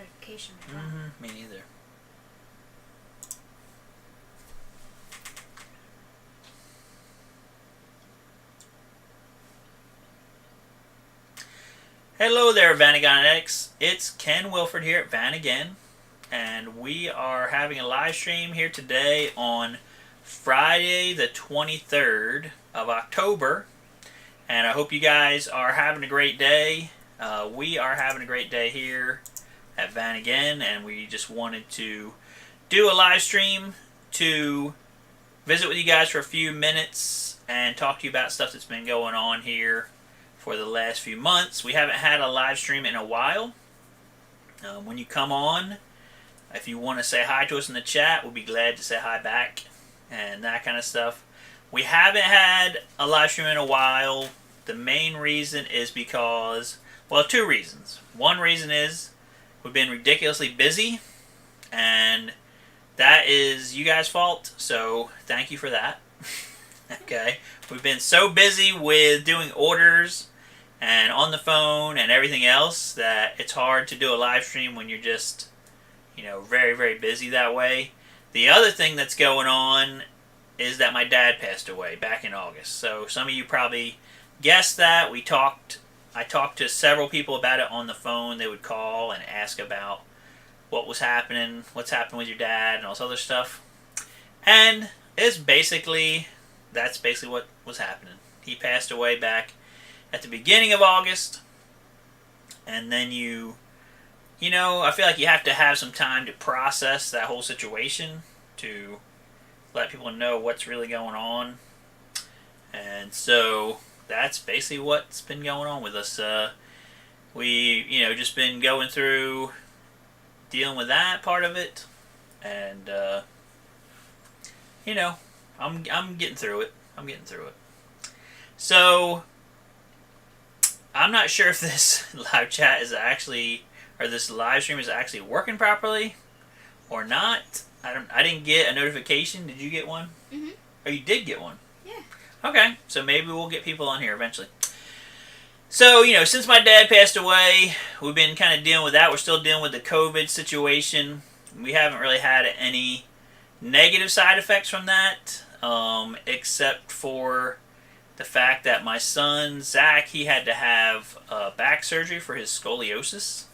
notification. Me neither. Hello there, Vanagon addicts. It's Ken Wilford here at Vanagon, and we are having a live stream here today on Friday the 23rd of October, and I hope you guys are having a great day. We are having a great day here at Vanagon, and we just wanted to do a live stream to visit with you guys for a few minutes and talk to you about stuff that's been going on here for the last few months. We haven't had a live stream in a while. When you come on, if you want to say hi to us in the chat, we'll be glad to say hi back and that kind of stuff. We haven't had a live stream in a while. The main reason is because, well, two reasons. One reason is we've been ridiculously busy, and that is you guys' fault, so thank you for that. Okay, we've been so busy with doing orders and on the phone and everything else that it's hard to do a live stream when you're just, very, very busy that way. The other thing that's going on is that my dad passed away back in August. So some of you probably guessed that. I talked to several people about it on the phone. They would call and ask about what was happening, what's happened with your dad, and all this other stuff. And that's basically what was happening. He passed away back at the beginning of August, and then I feel like you have to have some time to process that whole situation, to let people know what's really going on. And so that's basically what's been going on with us. We, just been going through dealing with that part of it, and I'm getting through it. So I'm not sure if this live chat is actually, or this live stream is actually working properly or not. I didn't get a notification. Did you get one? Mm-hmm. Oh, you did get one? Yeah. Okay, so maybe we'll get people on here eventually. So, since my dad passed away, we've been kind of dealing with that. We're still dealing with the COVID situation. We haven't really had any negative side effects from that, except for the fact that my son, Zach, he had to have back surgery for his scoliosis.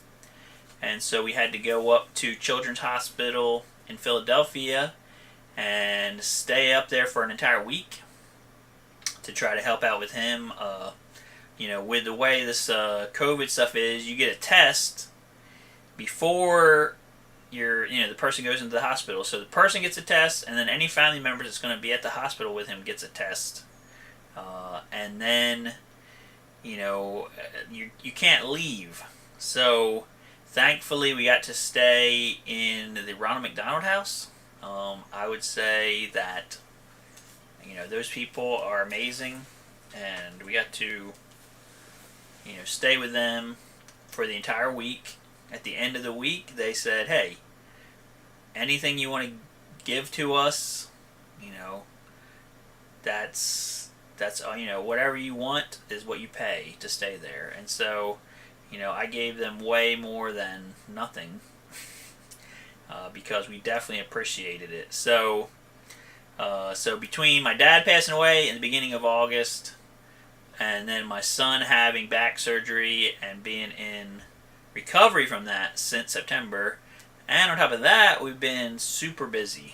And so we had to go up to Children's Hospital in Philadelphia and stay up there for an entire week to try to help out with him. With the way this COVID stuff is, you get a test before the person goes into the hospital. So the person gets a test, and then any family member that's going to be at the hospital with him gets a test. And then, you can't leave. So thankfully, we got to stay in the Ronald McDonald House. I would say that, those people are amazing, and we got to, stay with them for the entire week. At the end of the week, they said, hey, anything you want to give to us, that's whatever you want is what you pay to stay there. And so, I gave them way more than nothing because we definitely appreciated it. So between my dad passing away in the beginning of August, and then my son having back surgery and being in recovery from that since September, and on top of that, we've been super busy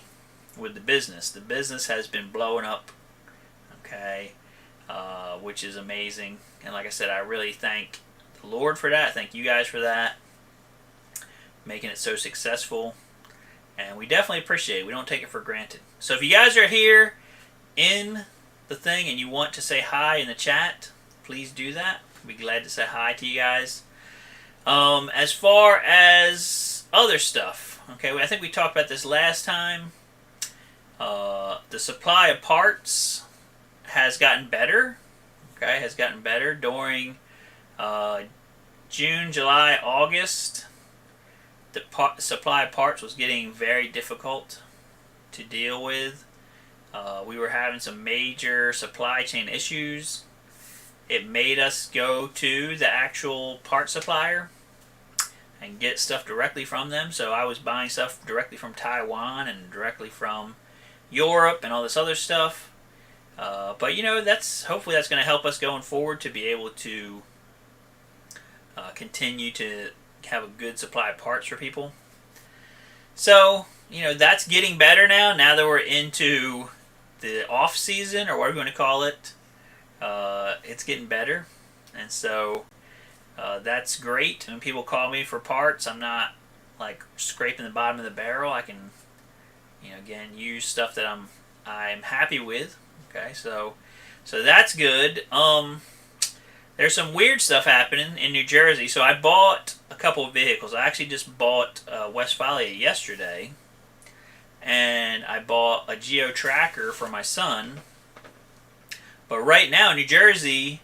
with the business. The business has been blowing up, okay, which is amazing. And like I said, I really thank the Lord for that. Thank you guys for that, making it so successful. And we definitely appreciate it. We don't take it for granted. So if you guys are here in the thing and you want to say hi in the chat, please do that. I'll be glad to say hi to you guys. As far as other stuff, okay, I think we talked about this last time. The supply of parts has gotten better. Okay, has gotten better during June, July, August. The supply of parts was getting very difficult to deal with. We were having some major supply chain issues. It made us go to the actual part supplier and get stuff directly from them. So I was buying stuff directly from Taiwan and directly from Europe and all this other stuff. But that's hopefully that's going to help us going forward to be able to continue to have a good supply of parts for people. So that's getting better now. Now that we're into the off season, or whatever you want to call it, it's getting better, and so that's great. When people call me for parts, I'm not like scraping the bottom of the barrel. I can, again, use stuff that I'm happy with. Okay, so that's good. There's some weird stuff happening in New Jersey. So I bought a couple of vehicles. I actually just bought Westphalia yesterday, and I bought a Geo Tracker for my son. But right now in New Jersey,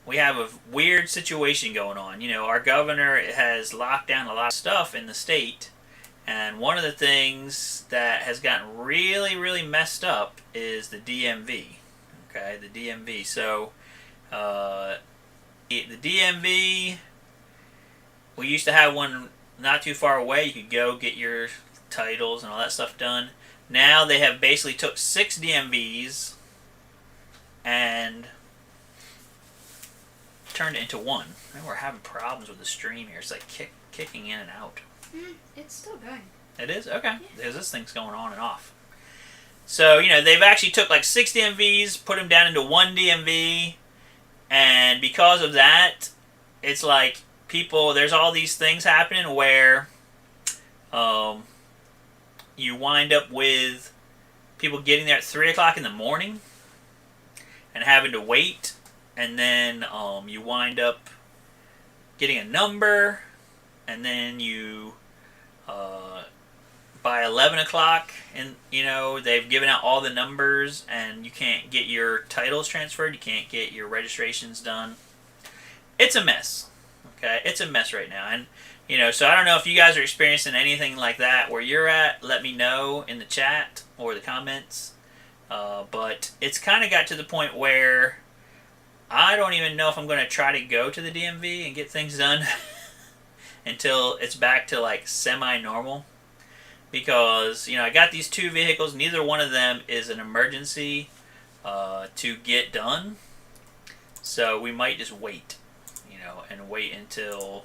we have a weird situation going on. Our governor has locked down a lot of stuff in the state, and one of the things that has gotten really, really messed up is the DMV. Okay, the DMV. So the DMV, we used to have one not too far away. You could go get your titles and all that stuff done. Now they have basically took 6 DMVs and turned it into one. And we're having problems with the stream here. It's like kicking in and out. It's still going. It is? Okay. Yeah. Because this thing's going on and off. So, they've actually took like 6 DMVs, put them down into one DMV, and because of that, it's like there's all these things happening where you wind up with people getting there at 3 o'clock in the morning and having to wait, and then you wind up getting a number, and then you by 11 o'clock, and they've given out all the numbers, and you can't get your titles transferred, you can't get your registrations done. It's a mess. Okay, it's a mess right now, and so I don't know if you guys are experiencing anything like that where you're at. Let me know in the chat or the comments. But it's kind of got to the point where I don't even know if I'm going to try to go to the DMV and get things done until it's back to like semi-normal. Because, I got these 2 vehicles. Neither one of them is an emergency to get done. So we might just wait, and wait until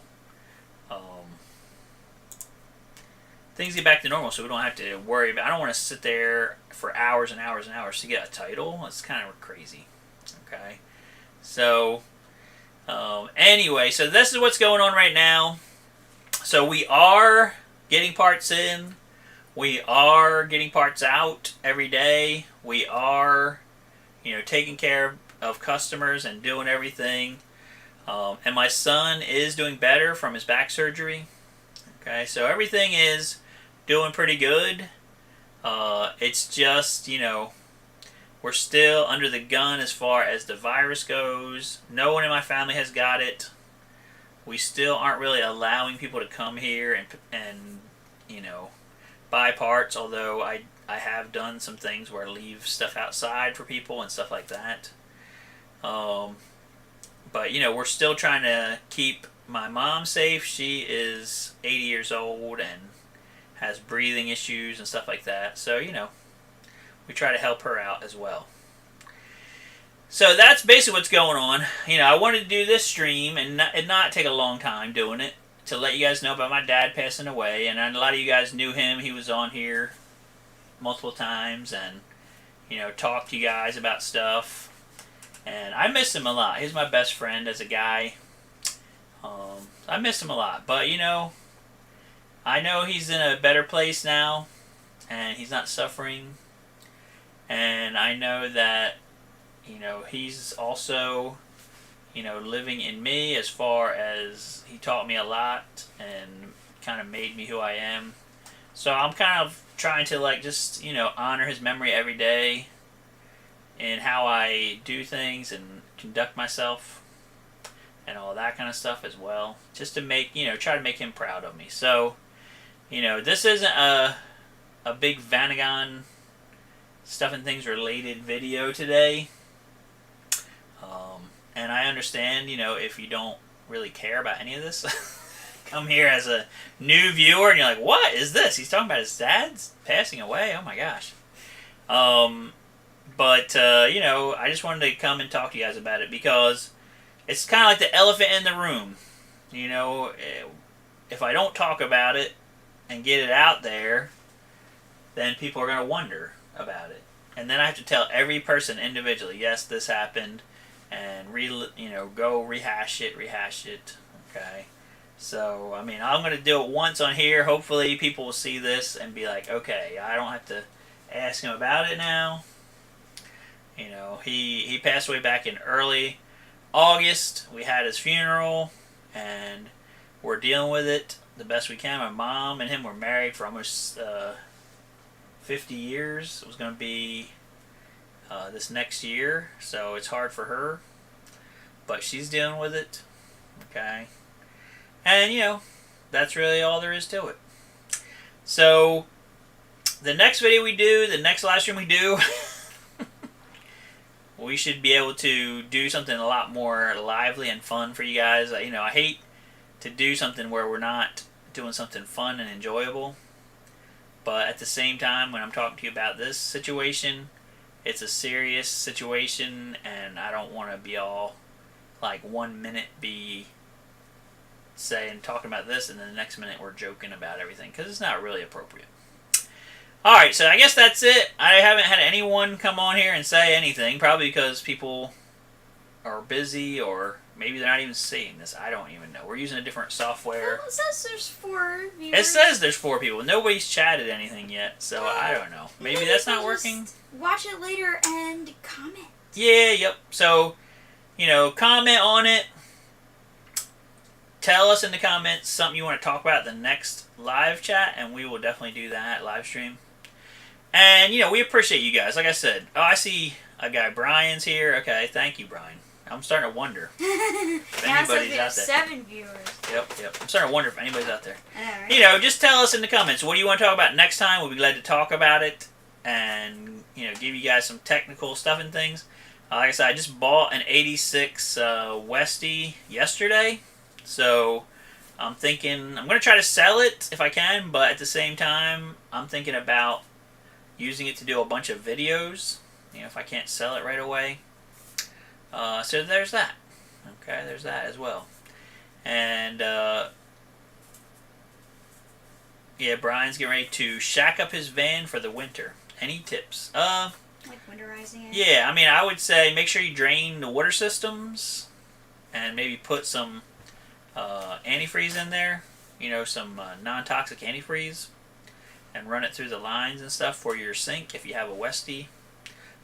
things get back to normal, so we don't have to worry about. I don't want to sit there for hours and hours and hours to get a title. It's kind of crazy. Okay, so anyway, so this is what's going on right now. So we are getting parts in. We are getting parts out every day. We are, taking care of customers and doing everything. And my son is doing better from his back surgery. Okay, so everything is doing pretty good. It's just, we're still under the gun as far as the virus goes. No one in my family has got it. We still aren't really allowing people to come here and buy parts, although I have done some things where I leave stuff outside for people and stuff like that. But, we're still trying to keep my mom safe. She is 80 years old and has breathing issues and stuff like that. So, we try to help her out as well. So that's basically what's going on. I wanted to do this stream and not take a long time doing it, to let you guys know about my dad passing away. And a lot of you guys knew him. He was on here multiple times and, talked to you guys about stuff. And I miss him a lot. He's my best friend as a guy. I miss him a lot. But, I know he's in a better place now, and he's not suffering. And I know that, he's also, living in me, as far as he taught me a lot and kind of made me who I am. So I'm kind of trying to, just, honor his memory every day in how I do things and conduct myself and all that kind of stuff as well. Just to make, try to make him proud of me. So, this isn't a big Vanagon stuff and things related video today. And I understand, if you don't really care about any of this. come here as a new viewer and you're like, what is this? He's talking about his dad's passing away? Oh my gosh. But I just wanted to come and talk to you guys about it because it's kind of like the elephant in the room. If I don't talk about it and get it out there, then people are going to wonder about it. And then I have to tell every person individually, yes, this happened, and go rehash it. Okay. So, I mean, I'm going to do it once on here. Hopefully people will see this and be like, okay, I don't have to ask him about it now. He passed away back in early August. We had his funeral, and we're dealing with it the best we can. My mom and him were married for almost 50 years. It was going to be this next year, so it's hard for her. But she's dealing with it. Okay. And, that's really all there is to it. So, the next video we do, the next live stream we do, we should be able to do something a lot more lively and fun for you guys. I hate to do something where we're not doing something fun and enjoyable. But at the same time, when I'm talking to you about this situation, it's a serious situation, and I don't want to be all, 1 minute be talking about this, and then the next minute we're joking about everything, because it's not really appropriate. Alright, so I guess that's it. I haven't had anyone come on here and say anything, probably because people are busy, or maybe they're not even seeing this. I don't even know. We're using a different software. Well, it says there's 4 viewers. It says there's 4 people. Nobody's chatted anything yet, so I don't know. Maybe that's not working. Watch it later and comment. Yeah, yep. So, comment on it. Tell us in the comments something you want to talk about at the next live chat, and we will definitely do that live stream. And, we appreciate you guys. Like I said, I see a guy, Brian's here. Okay, thank you, Brian. I'm starting to wonder if anybody's out there. 7 viewers. Yep. I'm starting to wonder if anybody's out there. Right. Just tell us in the comments. What do you want to talk about next time? We'll be glad to talk about it and, give you guys some technical stuff and things. Like I said, I just bought an 86 Westie yesterday. So I'm thinking I'm going to try to sell it if I can, but at the same time, I'm thinking about using it to do a bunch of videos, if I can't sell it right away. So there's that. Okay, there's that as well. And, Brian's getting ready to shack up his van for the winter. Any tips? Like winterizing it? Yeah, I would say make sure you drain the water systems and maybe put some antifreeze in there. Some non-toxic antifreeze. And run it through the lines and stuff for your sink if you have a Westie.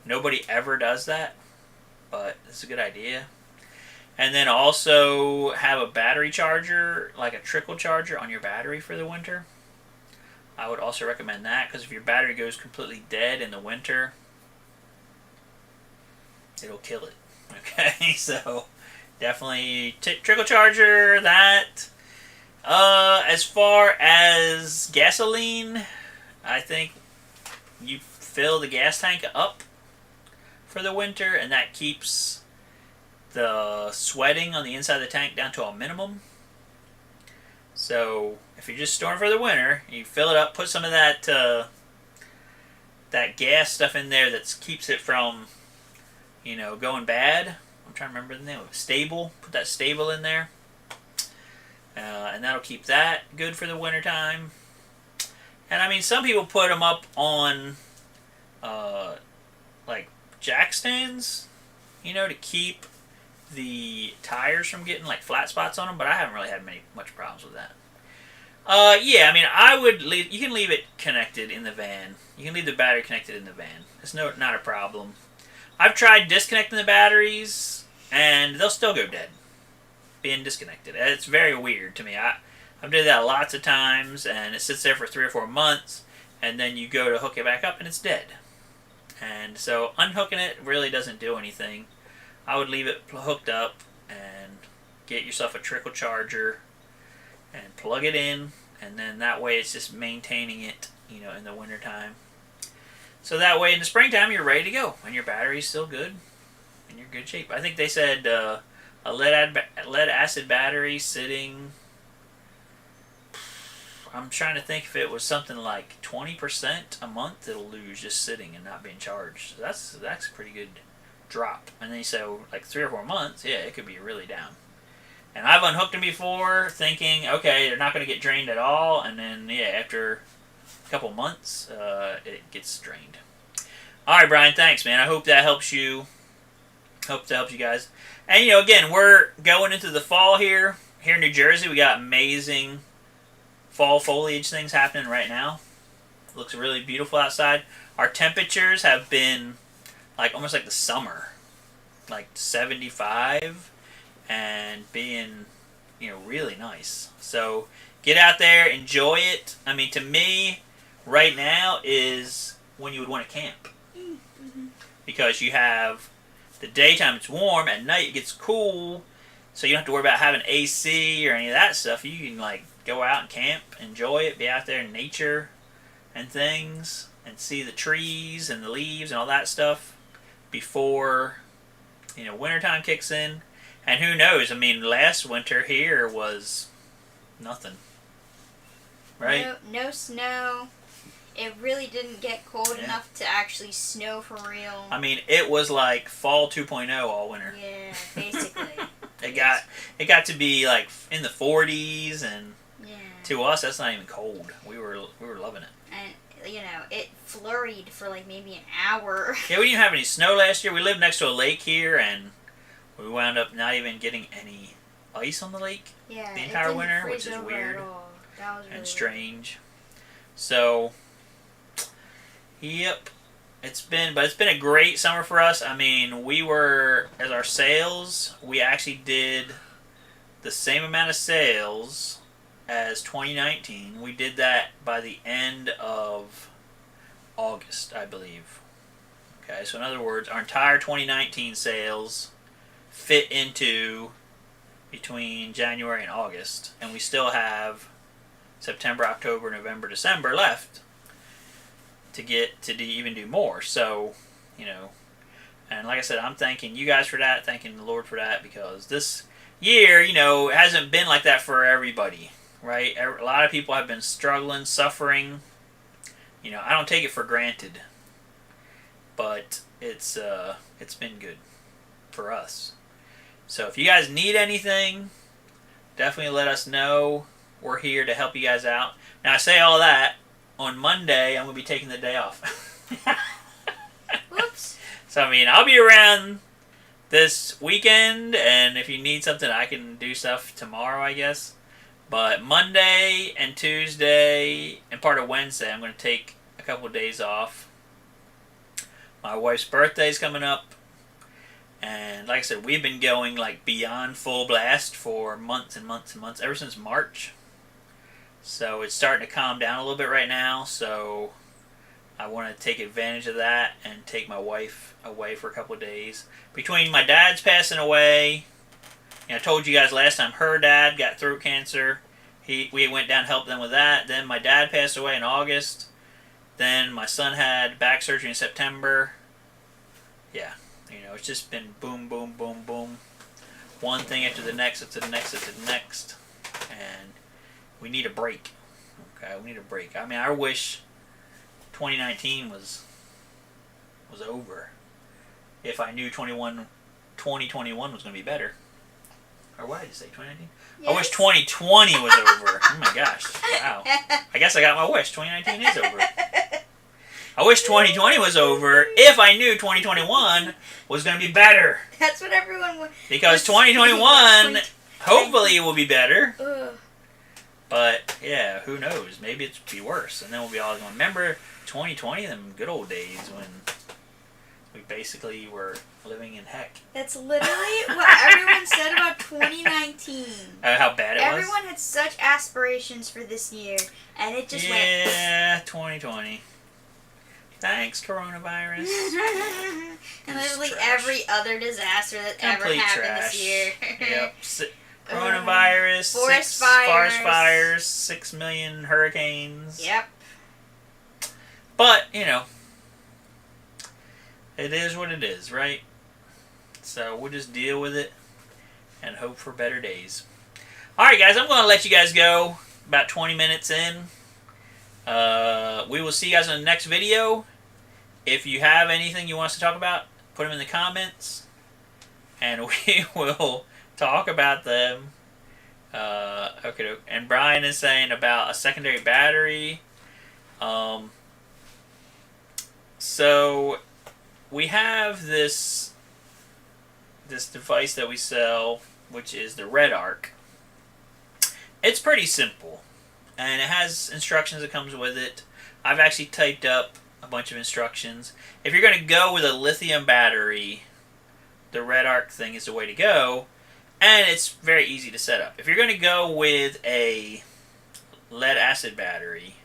Nobody ever does that, but it's a good idea. And then also have a battery charger, like a trickle charger on your battery for the winter. I would also recommend that, because if your battery goes completely dead in the winter, it'll kill it. Okay, so definitely trickle charger, that. As far as gasoline, I think you fill the gas tank up for the winter, and that keeps the sweating on the inside of the tank down to a minimum. So if you're just storing for the winter, you fill it up, put some of that that gas stuff in there that keeps it from going bad. I'm trying to remember the name of it. Stable. Put that stable in there. And that'll keep that good for the winter time. And some people put them up on jack stands, to keep the tires from getting flat spots on them. But I haven't really had much problems with that. I would leave. You can leave it connected in the van. You can leave the battery connected in the van. It's not a problem. I've tried disconnecting the batteries, and they'll still go dead being disconnected. It's very weird to me. I've did that lots of times, and it sits there for 3 or 4 months, and then you go to hook it back up, and it's dead. And so unhooking it really doesn't do anything. I would leave it hooked up and get yourself a trickle charger and plug it in, and then that way it's just maintaining it, in the wintertime. So that way in the springtime you're ready to go, and your battery's still good, and you're in good shape. I think they said a lead acid battery sitting I'm trying to think if it was something like 20% a month it'll lose just sitting and not being charged. So that's a pretty good drop. And then so like 3 or 4 months, yeah, it could be really down. And I've unhooked them before, thinking, okay, they're not going to get drained at all, and then yeah, after a couple months, it gets drained. All right, Brian, thanks, man. I hope that helps you. Hope that helps you guys. And again, we're going into the fall here. Here in New Jersey, we got amazing fall foliage things happening right now. It looks really beautiful outside. Our temperatures have been like almost like the summer, like 75, and being really nice. So get out there, enjoy it. I mean, to me, right now is when you would want to camp, because you have the daytime it's warm, at night it gets cool, so you don't have to worry about having AC or any of that stuff. You can like go out and camp, enjoy it, be out there in nature and things, and see the trees and the leaves and all that stuff before wintertime kicks in. And who knows? I mean, last winter here was nothing, right? No snow. It really didn't get cold enough to actually snow for real. I mean, it was like fall 2.0 all winter. Yeah, basically. It got to be like in the 40s, and yeah. To us, that's not even cold. We were loving it. And it flurried for like maybe an hour. Yeah, we didn't have any snow last year. We lived next to a lake here, and we wound up not even getting any ice on the lake the entire winter, which is weird That was really and strange. So, yep, it's been a great summer for us. I mean, as our sales, we actually did the same amount of sales as 2019. We did that by the end of August, I believe. Okay, so in other words, our entire 2019 sales fit into between January and August, and we still have September, October, November, December left to get to even do more. So, and like I said, I'm thanking you guys for that, thanking the Lord for that, because this year, it hasn't been like that for everybody, right? A lot of people have been struggling, suffering. I don't take it for granted, but it's been good for us. So if you guys need anything, definitely let us know. We're here to help you guys out. Now, I say all that. On Monday, I'm going to be taking the day off. Whoops. So, I mean, I'll be around this weekend, and if you need something, I can do stuff tomorrow, I guess. But Monday and Tuesday and part of Wednesday, I'm going to take a couple of days off. My wife's birthday's coming up. And like I said, we've been going like beyond full blast for months and months and months, ever since March. So it's starting to calm down a little bit right now. So I want to take advantage of that and take my wife away for a couple of days. Between my dad's passing away, I told you guys last time, her dad got throat cancer. We went down and helped them with that. Then my dad passed away in August. Then my son had back surgery in September. Yeah. It's just been boom, boom, boom, boom. One thing after the next, after the next, after the next. And we need a break. Okay, we need a break. I mean, I wish 2019 was over. If I knew 2021 was going to be better. Or what did I say, 2019? Yes. I wish 2020 was over. Oh my gosh. Wow. I guess I got my wish. 2019 is over. I wish 2020 was over if I knew 2021 was going to be better. That's what everyone wants. Because 2021, hopefully it will be better. Ugh. But, yeah, who knows? Maybe it'll be worse. And then we'll be all going, remember 2020, them good old days when we basically were living in heck. That's literally what everyone said about 2019. How bad it was? Everyone had such aspirations for this year, and it just went... Yeah, 2020. Thanks, coronavirus. And literally every other disaster that ever happened this year. Yep. Coronavirus, forest fires, 6 million hurricanes. Yep. But, it is what it is, right? So we'll just deal with it and hope for better days. Alright, guys, I'm going to let you guys go. about 20 minutes in. We will see you guys in the next video. If you have anything you want us to talk about, put them in the comments, and we will talk about them. Okay. And Brian is saying about a secondary battery. So we have this device that we sell, which is the Red Arc. It's pretty simple, and it has instructions that comes with it. I've actually typed up a bunch of instructions. If you're going to go with a lithium battery, the Red Arc thing is the way to go, and it's very easy to set up. If you're going to go with a lead acid battery,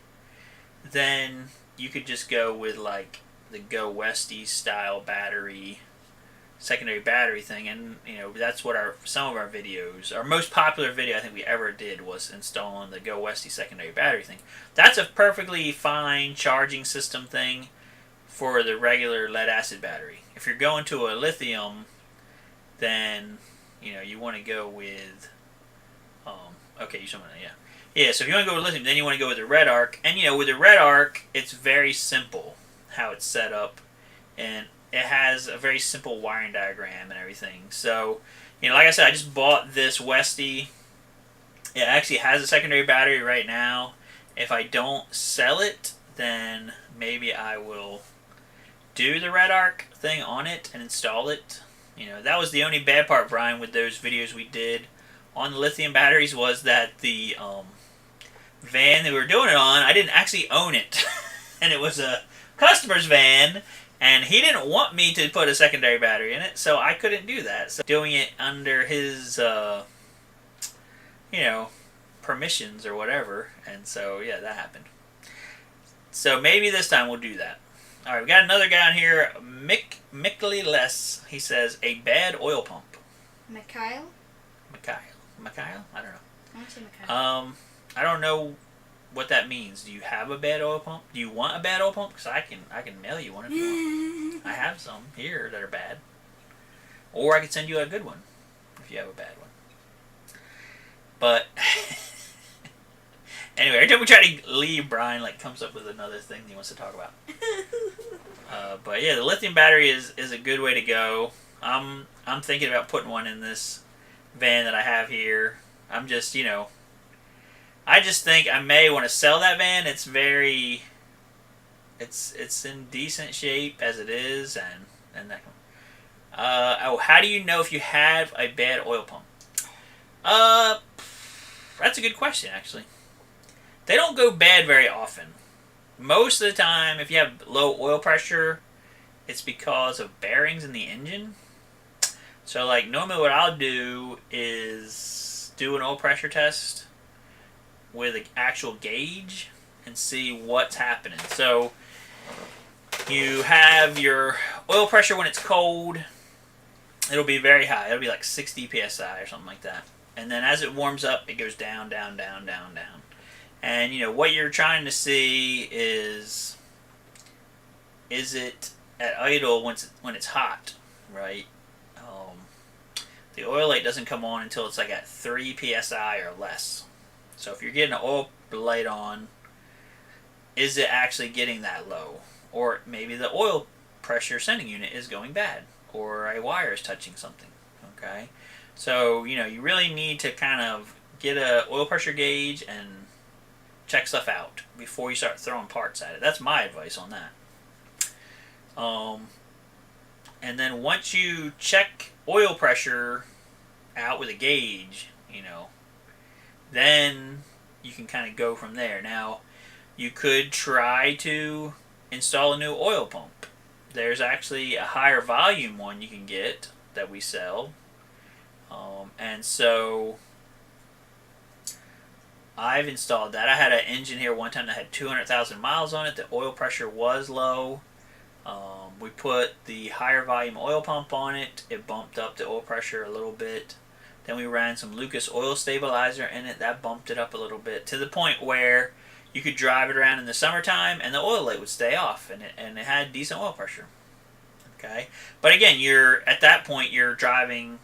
then you could just go with like the Go Westy style battery, secondary battery thing, and that's what some of our videos, our most popular video I think we ever did was installing the Go Westy secondary battery thing. That's a perfectly fine charging system thing for the regular lead acid battery. If you're going to a lithium, then you want to go with okay, so if you want to go with lithium, then you want to go with the Red Arc. And with the Red Arc, it's very simple how it's set up, and it has a very simple wiring diagram and everything. So, like I said, I just bought this Westy. It actually has a secondary battery right now. If I don't sell it, then maybe I will do the Red Arc thing on it and install it. That was the only bad part, Brian, with those videos we did on the lithium batteries, was that the van that we were doing it on, I didn't actually own it. And it was a customer's van, and he didn't want me to put a secondary battery in it, so I couldn't do that. So doing it under his, permissions or whatever, and so, yeah, that happened. So maybe this time we'll do that. Alright, we got another guy on here, Mickley Less. He says, a bad oil pump. Mikhail? Mikhail? I don't know. I want to say Mikhail. I don't know what that means. Do you have a bad oil pump? Do you want a bad oil pump? Because I can mail you one if you want. I have some here that are bad. Or I could send you a good one if you have a bad one. But anyway, every time we try to leave, Brian comes up with another thing he wants to talk about. But yeah, the lithium battery is a good way to go. I'm thinking about putting one in this van that I have here. I'm just I just think I may want to sell that van. It's in decent shape as it is, and that. How do you know if you have a bad oil pump? That's a good question, actually. They don't go bad very often. Most of the time, if you have low oil pressure, it's because of bearings in the engine. So, normally what I'll do is do an oil pressure test with an actual gauge and see what's happening. So, you have your oil pressure when it's cold. It'll be very high. It'll be like 60 psi or something like that. And then as it warms up, it goes down, down, down, down, down. And, what you're trying to see is it at idle when it's hot, right? The oil light doesn't come on until it's at 3 psi or less. So if you're getting an oil light on, is it actually getting that low? Or maybe the oil pressure sending unit is going bad, or a wire is touching something, okay? So, you really need to kind of get a oil pressure gauge and check stuff out before you start throwing parts at it. That's my advice on that. And then once you check oil pressure out with a gauge, then you can kind of go from there. Now, you could try to install a new oil pump. There's actually a higher volume one you can get that we sell. And so I've installed that. I had an engine here one time that had 200,000 miles on it. The oil pressure was low. We put the higher volume oil pump on it. It bumped up the oil pressure a little bit. Then we ran some Lucas oil stabilizer in it. That bumped it up a little bit to the point where you could drive it around in the summertime and the oil light would stay off, and it had decent oil pressure. Okay, but again, at that point you're driving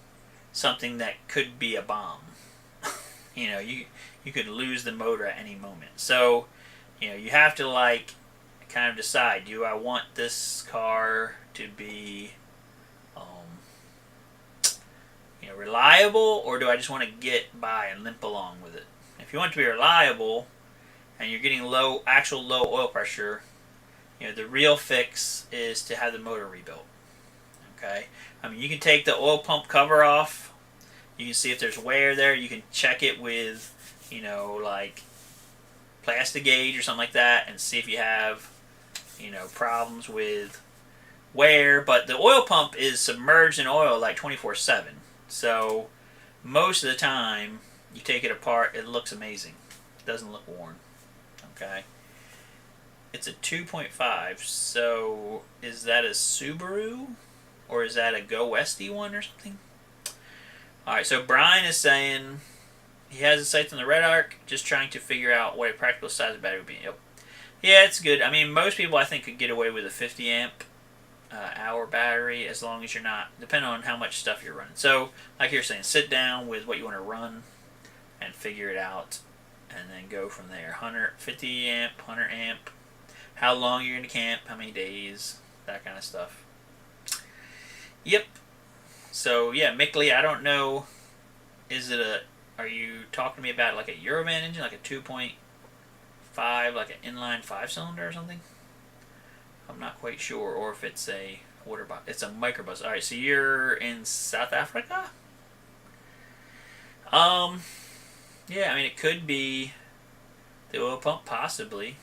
something that could be a bomb. You you could lose the motor at any moment. So, you have to kind of decide, do I want this car to be reliable, or do I just want to get by and limp along with it? If you want it to be reliable and you're getting actual low oil pressure, the real fix is to have the motor rebuilt. Okay, I mean, you can take the oil pump cover off. You can see if there's wear there. You can check it with, like plastic gauge or something like that, and see if you have, problems with wear. But the oil pump is submerged in oil like 24/7. So most of the time, you take it apart, it looks amazing. It doesn't look worn. Okay. It's a 2.5. So is that a Subaru? Or is that a Go Westy one or something? Alright, so Brian is saying he has his sights on the red arc, just trying to figure out what a practical size of battery would be. Yep. Yeah, it's good. I mean, most people I think could get away with a 50 amp hour battery, as long as you're not, depending on how much stuff you're running. So, like you're saying, sit down with what you want to run and figure it out, and then go from there. 150 amp, 100 amp, how long you're going to camp, how many days, that kind of stuff. Yep. So, yeah, Mickley, I don't know, are you talking to me about like a Eurovan engine, like a 2.5, like an inline 5-cylinder or something? I'm not quite sure, or if it's a water bus. It's a microbus. All right, so you're in South Africa. Yeah, I mean, it could be the oil pump, possibly.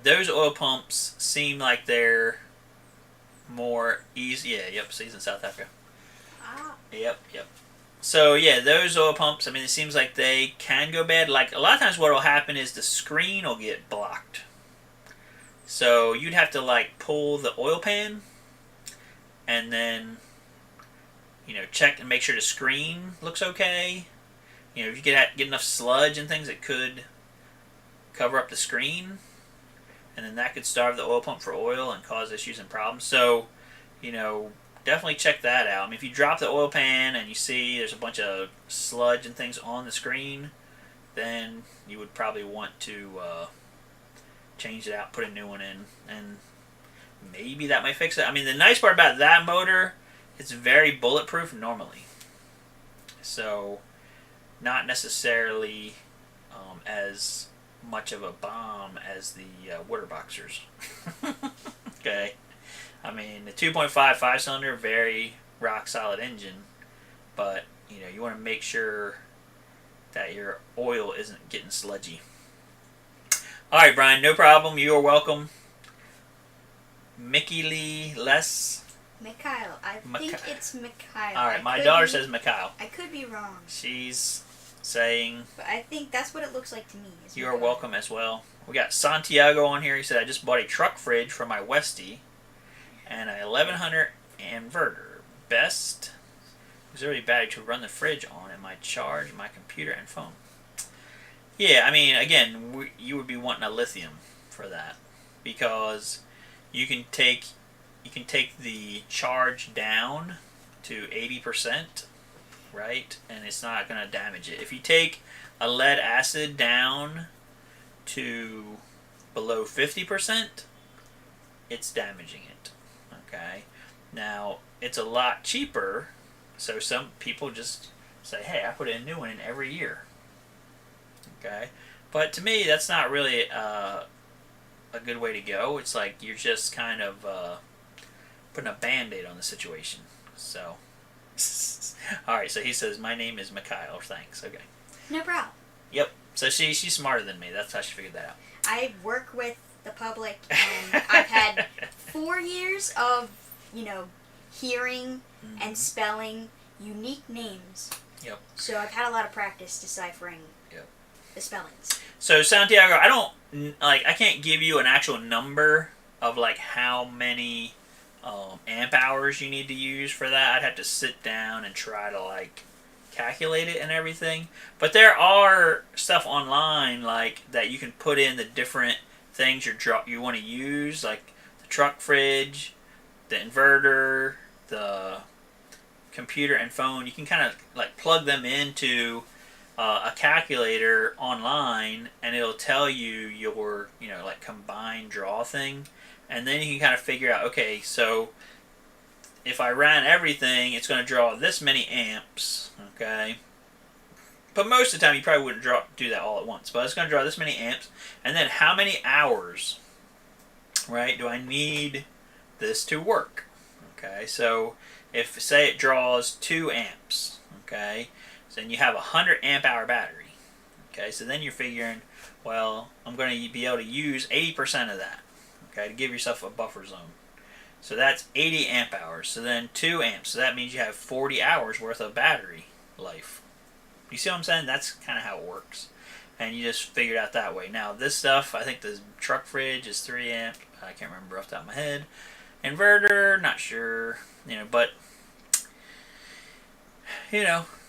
Those oil pumps seem like they're more easy. Yeah, yep. So he's in South Africa. Ah. Yep. So, yeah, those oil pumps, I mean, it seems like they can go bad. Like, a lot of times what will happen is the screen will get blocked. So, you'd have to, pull the oil pan and then, check and make sure the screen looks okay. If you get enough sludge and things, it could cover up the screen. And then that could starve the oil pump for oil and cause issues and problems. So, definitely check that out. I mean, if you drop the oil pan and you see there's a bunch of sludge and things on the screen, then you would probably want to change it out, put a new one in, and maybe that might fix it. I mean, the nice part about that motor, it's very bulletproof normally. So, not necessarily as much of a bomb as the water boxers. Okay. I mean, the 2.5 5-cylinder, very rock solid engine, but you want to make sure that your oil isn't getting sludgy. All right, Brian, no problem. You are welcome. Mickey Lee Less. Mikhail. I think it's Mikhail. All right, my daughter says Mikhail. I could be wrong. She's saying. But I think that's what it looks like to me. You are welcome as well. We got Santiago on here. He said, I just bought a truck fridge for my Westie and a 1100 inverter. Best auxiliary battery to run the fridge on and my charge my computer and phone. Yeah, I mean, again, you would be wanting a lithium for that, because you can take the charge down to 80%, right? And it's not going to damage it. If you take a lead acid down to below 50%, it's damaging it. Okay, now it's a lot cheaper, so some people just say, hey, I put a new one in every year. Okay, but to me, that's not really a good way to go. It's like you're just kind of putting a band-aid on the situation. So, alright, so he says, my name is Mikhail. Thanks. Okay. No problem. Yep. So she's smarter than me. That's how she figured that out. I work with the public, and I've had 4 years of, hearing and spelling unique names. Yep. So I've had a lot of practice deciphering the spellings. So Santiago, I can't give you an actual number of how many amp hours you need to use for that. I'd have to sit down and try to calculate it and everything. But there are stuff online that you can put in the different things you want to use, like the truck fridge, the inverter, the computer and phone, you can kind of like plug them into a calculator online, and it'll tell you your, like combined draw thing, and then you can kind of figure out, okay, so if I ran everything, it's going to draw this many amps, okay? But most of the time, you probably wouldn't do that all at once. But it's going to draw this many amps, and then how many hours, right, do I need this to work? Okay, so if, say, it draws 2 amps, okay, so then you have a 100 amp hour battery. Okay, so then you're figuring, well, I'm going to be able to use 80% of that, okay, to give yourself a buffer zone. So that's 80 amp hours. So then 2 amps. So that means you have 40 hours worth of battery life. You see what I'm saying? That's kind of how it works. And you just figure it out that way. Now, this stuff, I think the truck fridge is 3 amp. I can't remember off the top of my head. Inverter, not sure. But,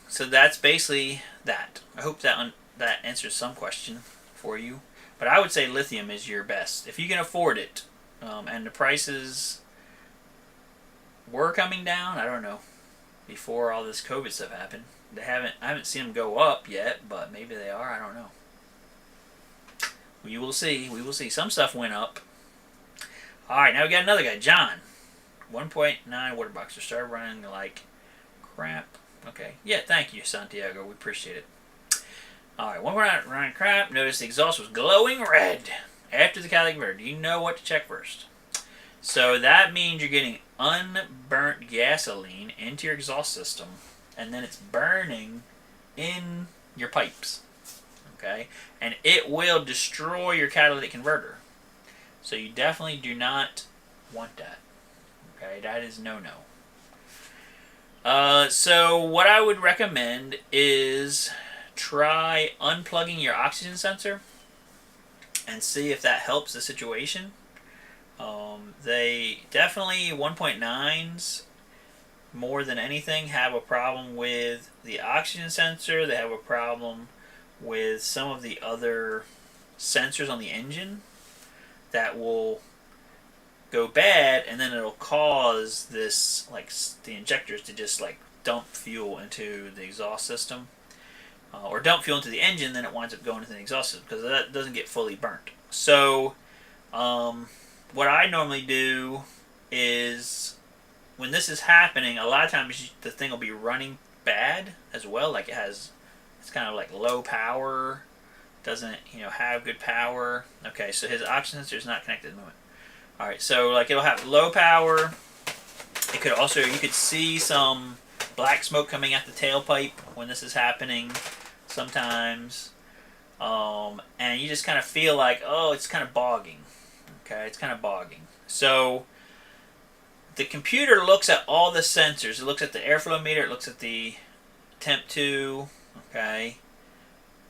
so that's basically that. I hope that answers some question for you. But I would say lithium is your best. If you can afford it, and the prices were coming down, I don't know, before all this COVID stuff happened. I haven't seen them go up yet, but maybe they are, I don't know. We will see. Some stuff went up. Alright, now we got another guy, John. 1.9 water boxer started running like crap. Okay. Yeah, thank you, Santiago. We appreciate it. Alright, when we're not running crap, notice the exhaust was glowing red after the catalytic converter. Do you know what to check first? So that means you're getting unburnt gasoline into your exhaust system, and then it's burning in your pipes. Okay? And it will destroy your catalytic converter. So you definitely do not want that. Okay? That is no-no. So what I would recommend is try unplugging your oxygen sensor and see if that helps the situation. They definitely 1.9s more than anything have a problem with the oxygen sensor. They have a problem with some of the other sensors on the engine that will go bad, and then it'll cause this, like, the injectors to just like dump fuel into the exhaust system, or dump fuel into the engine. Then it winds up going into the exhaust system because that doesn't get fully burnt. So what I normally do is, when this is happening, a lot of times the thing will be running bad as well. Like it's kind of like low power, doesn't have good power. Okay, so his oxygen sensor is not connected at the moment. All right, so like it'll have low power. It could also, you could see some black smoke coming out the tailpipe when this is happening sometimes, and you just kind of feel like, oh, it's kind of bogging. Okay, it's kind of bogging. So the computer looks at all the sensors. It looks at the airflow meter. It looks at the temp2. Okay.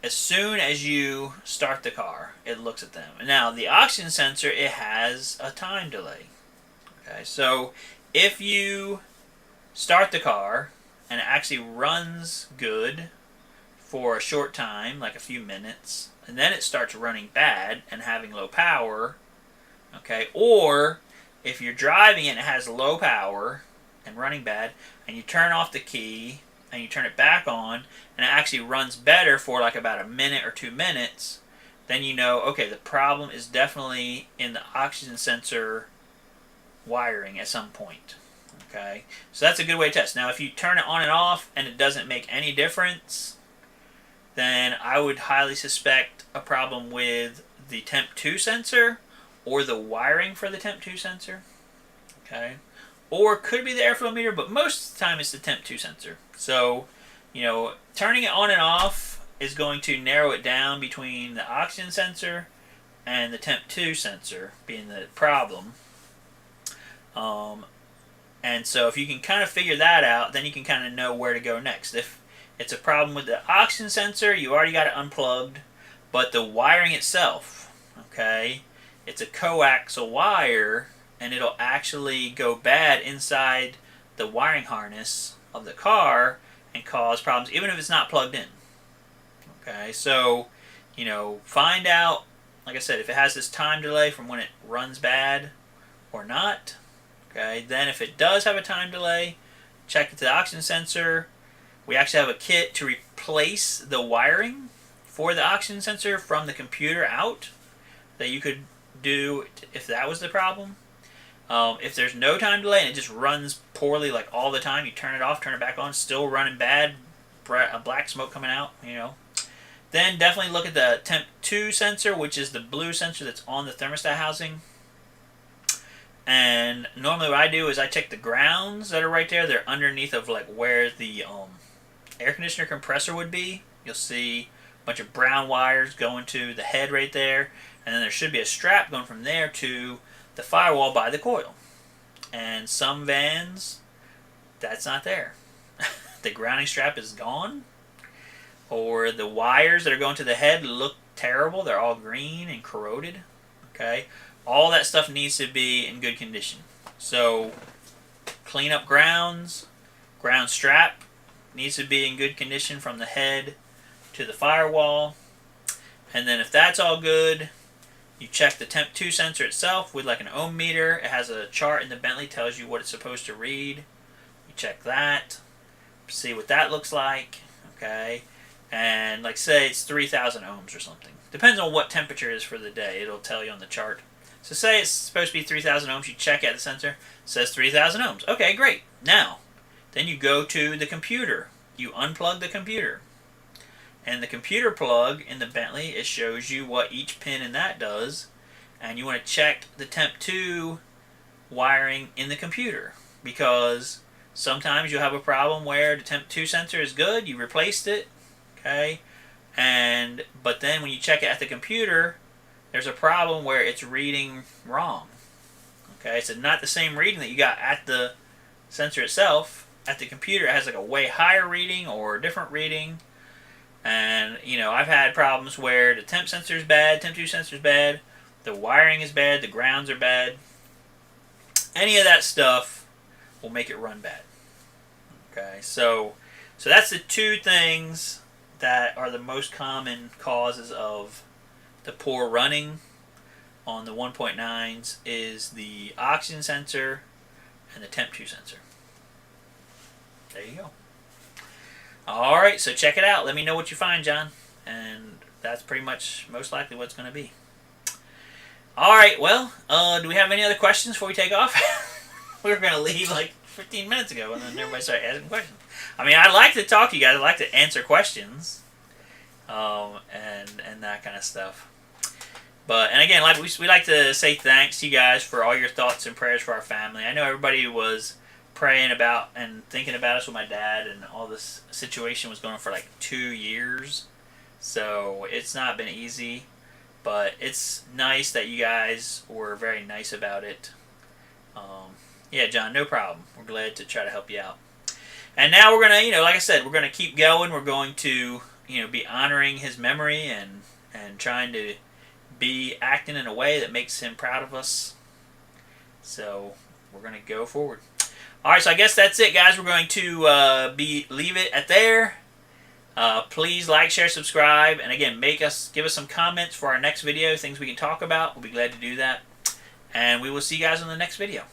As soon as you start the car, it looks at them. Now, the oxygen sensor, it has a time delay. Okay, so if you start the car and it actually runs good for a short time, like a few minutes, and then it starts running bad and having low power, okay, or if you're driving it and it has low power and running bad, and you turn off the key and you turn it back on, and it actually runs better for like about a minute or 2 minutes, then you know, okay, the problem is definitely in the oxygen sensor wiring at some point. Okay, so that's a good way to test. Now, if you turn it on and off and it doesn't make any difference, then I would highly suspect a problem with the temp2 sensor or the wiring for the temp2 sensor. Okay, or it could be the airflow meter, but most of the time it's the temp2 sensor. So, turning it on and off is going to narrow it down between the oxygen sensor and the temp2 sensor being the problem. And so if you can kind of figure that out, then you can kind of know where to go next. If it's a problem with the oxygen sensor, you already got it unplugged, but the wiring itself, okay, it's a coaxial wire, and it'll actually go bad inside the wiring harness of the car and cause problems, even if it's not plugged in. Okay, so, find out, like I said, if it has this time delay from when it runs bad or not. Okay, then if it does have a time delay, check into the oxygen sensor. We actually have a kit to replace the wiring for the oxygen sensor from the computer out that you could do if that was the problem. If there's no time delay and it just runs poorly like all the time, you turn it off, turn it back on, still running bad, black smoke coming out, Then definitely look at the temp 2 sensor, which is the blue sensor that's on the thermostat housing. And normally what I do is I check the grounds that are right there. They're underneath of like where the air conditioner compressor would be. You'll see a bunch of brown wires going to the head right there. And then there should be a strap going from there to the firewall by the coil. And some vans, that's not there. The grounding strap is gone. Or the wires that are going to the head look terrible. They're all green and corroded. Okay, all that stuff needs to be in good condition. So clean up grounds. Ground strap needs to be in good condition from the head to the firewall. And then if that's all good, you check the temp 2 sensor itself with like an ohm meter. It has a chart in the Bentley, tells you what it's supposed to read. You check that, see what that looks like. Okay, and like say it's 3,000 ohms or something. Depends on what temperature it is for the day. It'll tell you on the chart. So say it's supposed to be 3,000 ohms. You check at the sensor. It says 3,000 ohms. Okay, great. Now, then you go to the computer. You unplug the computer. And the computer plug in the Bentley, it shows you what each pin in that does. And you want to check the temp 2 wiring in the computer. Because sometimes you'll have a problem where the temp 2 sensor is good. You replaced it. Okay. But then when you check it at the computer, there's a problem where it's reading wrong. Okay. It's not the same reading that you got at the sensor itself. At the computer, it has like a way higher reading or a different reading. And, I've had problems where the temp sensor is bad, temp 2 sensor is bad, the wiring is bad, the grounds are bad. Any of that stuff will make it run bad. Okay, so that's the two things that are the most common causes of the poor running on the 1.9s is the oxygen sensor and the temp 2 sensor. There you go. Alright, so check it out. Let me know what you find, John. And that's pretty much most likely what it's going to be. Alright, well, do we have any other questions before we take off? We were going to leave like 15 minutes ago and then everybody started asking questions. I mean, I like to talk to you guys. I like to answer questions and that kind of stuff. And again, we like to say thanks to you guys for all your thoughts and prayers for our family. I know everybody was praying about and thinking about us with my dad, and all this situation was going on for like 2 years. So it's not been easy, but it's nice that you guys were very nice about it. Yeah, John, no problem. We're glad to try to help you out. And now we're going to, like I said, we're going to keep going. We're going to, be honoring his memory and trying to be acting in a way that makes him proud of us. So we're going to go forward. Alright, so I guess that's it, guys. We're going to leave it at there. Please like, share, subscribe, and again, give us some comments for our next video, things we can talk about. We'll be glad to do that. And we will see you guys on the next video.